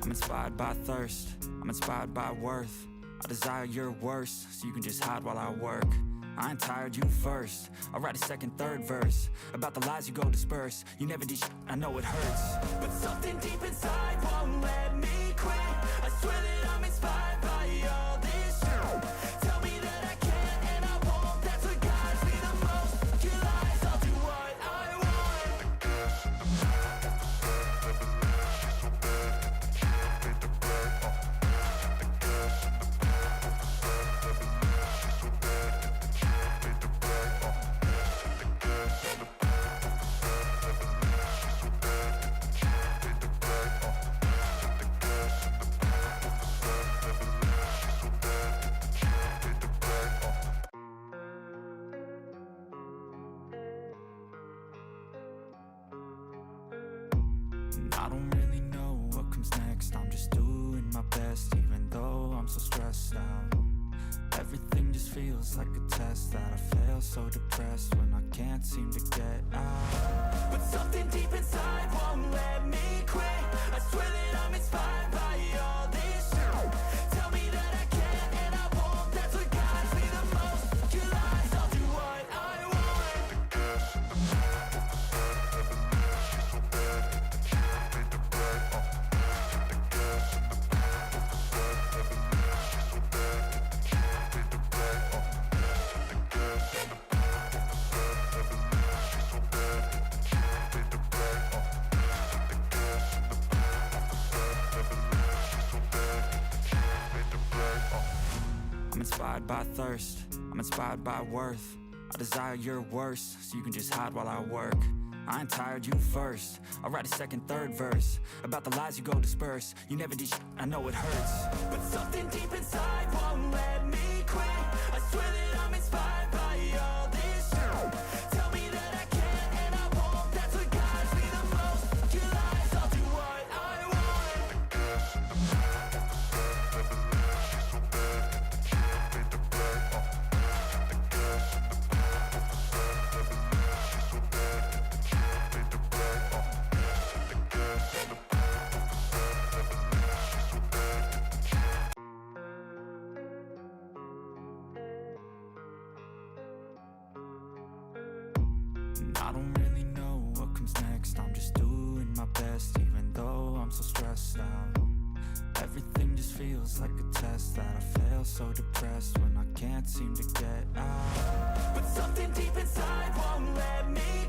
I'm inspired by thirst, I'm inspired by worth. I desire your worst, so you can just hide while I work. I ain't tired, you first. I'll write a second, third verse about the lies you go disperse. You never did shit, I know it hurts, but something deep inside won't let me quit. I swear that I'm inspired by all this shit. Tell me that I can and I won't. That's what guides me the most. Kill lies, I'll do what I want. best, even though I'm so stressed out. Everything just feels like a test that I fail, so depressed when I can't seem to get out. But something deep inside won't let me quit. I swear that I'm inspired by all this shit. Tell me that I can and I won't, that's what guides me the most. Your lies, I'll do what I want. I'm inspired by thirst, I'm inspired by worth. I desire your worst, so you can just hide while I work. I ain't tired, you first. I'll write a second, third verse about the lies you go disperse. You never did shit, I know it hurts. But something deep inside won't let me quit. I swear that I'm inspired by all this shit. Tell me that I can and I won't, that's what guides me the most. Your lies, I'll do what I want. I don't really know what comes next. I'm just doing my best, even though I'm so stressed out. Everything just feels like a test that I fail, so depressed when I can't seem to get out. But something deep inside won't let me